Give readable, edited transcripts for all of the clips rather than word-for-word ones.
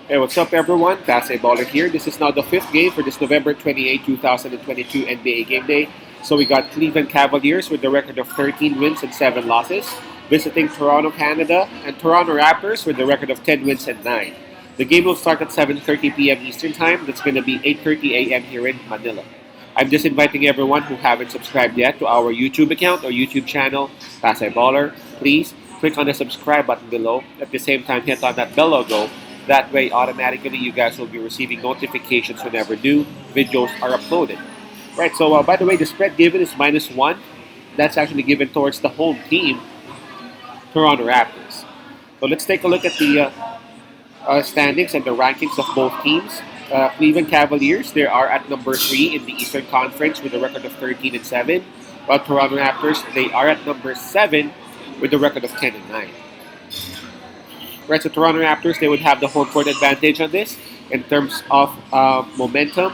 Hey, what's up, everyone? Baller here. This is now the fifth game for this November 28, 2022 NBA Game Day. So we got Cleveland Cavaliers with a record of 13 wins and 7 losses, visiting Toronto, Canada, and Toronto Raptors with a record of 10 wins and 9. The game will start at 7:30 p.m. Eastern Time. That's going to be 8:30 a.m. here in Manila. I'm just inviting everyone who haven't subscribed yet to our YouTube account or YouTube channel, Baller. Please click on the subscribe button below. At the same time, hit on that bell logo. That way, automatically, you guys will be receiving notifications whenever new videos are uploaded. Right, so by the way, the spread given is -1. That's actually given towards the home team, Toronto Raptors. So let's take a look at the standings and the rankings of both teams. Cleveland Cavaliers, they are at number 3 in the Eastern Conference with a record of 13 and 7. While Toronto Raptors, they are at number 7 with a record of 10 and 9. Right, so Toronto Raptors, they would have the home court advantage on this in terms of momentum.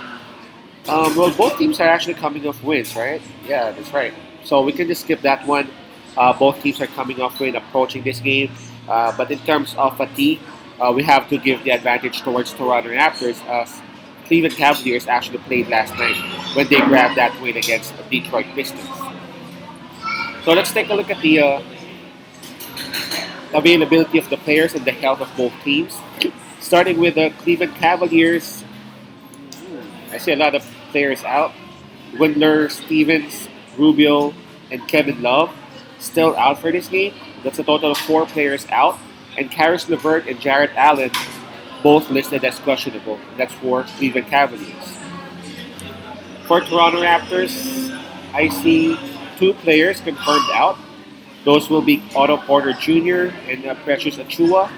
Well, both teams are actually coming off wins, right? Yeah, that's right. So we can just skip that one. Both teams are coming off win approaching this game. But in terms of fatigue, we have to give the advantage towards Toronto Raptors as Cleveland Cavaliers actually played last night when they grabbed that win against the Detroit Pistons. So let's take a look at the availability of the players and the health of both teams. Starting with the Cleveland Cavaliers, I see a lot of players out. Windler, Stevens, Rubio, and Kevin Love still out for this game. That's a total of 4 players out. And Karis LeVert and Jarrett Allen both listed as questionable. That's for Cleveland Cavaliers. For Toronto Raptors, I see 2 players confirmed out. Those will be Otto Porter Jr. and Precious Achua,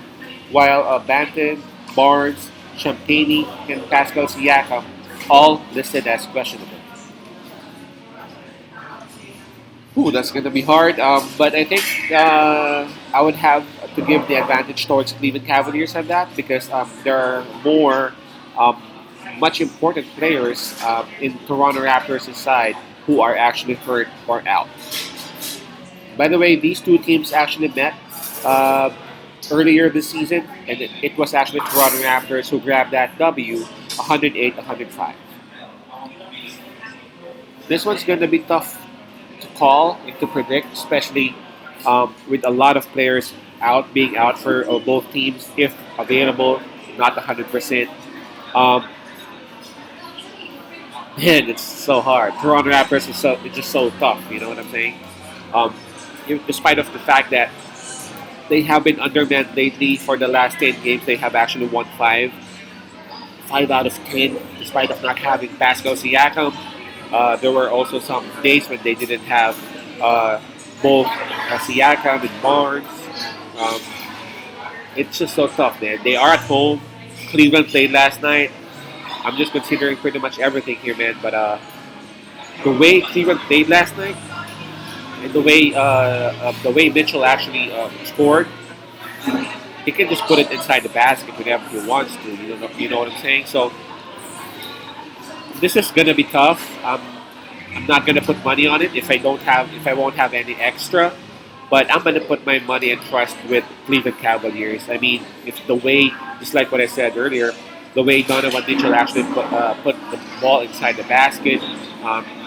while Banton, Barnes, Champagny, and Pascal Siakam all listed as questionable. Ooh, that's going to be hard. But I think I would have to give the advantage towards Cleveland Cavaliers on that because there are more much important players in Toronto Raptors' side who are actually hurt or out. By the way, these two teams actually met earlier this season, and it was actually Toronto Raptors who grabbed that W, 108-105. This one's going to be tough to call and to predict, especially with a lot of players being out for both teams, if available, not 100%. Um, Man, it's so hard. Toronto Raptors is it's just so tough. You know what I'm saying? Um, Despite of the fact that they have been undermanned lately for the last 10 games, they have actually won 5 out of 10, despite of not having Pascal Siakam. There were also some days when they didn't have both Siakam and Barnes. Um, it's just so tough, man. They are at home. Cleveland played last night. I'm just considering pretty much everything here, man. But the way Cleveland played last night, and the way Mitchell actually scored, he can just put it inside the basket whenever he wants to. You know what I'm saying? So this is gonna be tough. I'm not gonna put money on it if I won't have any extra. But I'm gonna put my money and trust with Cleveland Cavaliers. I mean, if the way, just like what I said earlier, the way Donovan Mitchell actually put the ball inside the basket,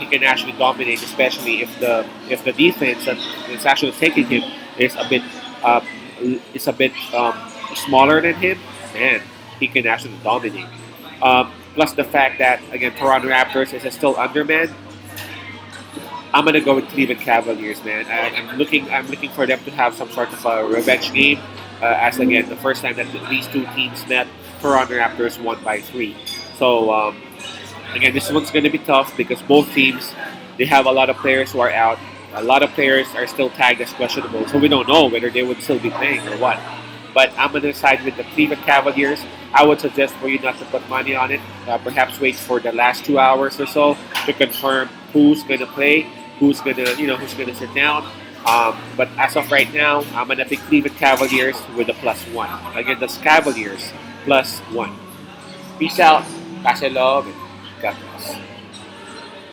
he can actually dominate, especially if the defense that is actually taking him is uh, a bit smaller than him. Man, he can actually dominate. Plus the fact that again Toronto Raptors is still undermanned. I'm gonna go with Cleveland Cavaliers, man. I'm looking for them to have some sort of a revenge game. As again, the first time that these two teams met, Toronto Raptors won by 3. So again, this one's gonna be tough because both teams they have a lot of players who are out. A lot of players are still tagged as questionable, so we don't know whether they would still be playing or what. But I'm gonna side with the Cleveland Cavaliers. I would suggest for you not to put money on it. Perhaps wait for the last 2 hours or so to confirm who's gonna play, who's gonna sit down. But as of right now, I'm gonna pick Cleveland Cavaliers with a +1. Again, that's Cavaliers +1. Peace out. Pass it love and God bless.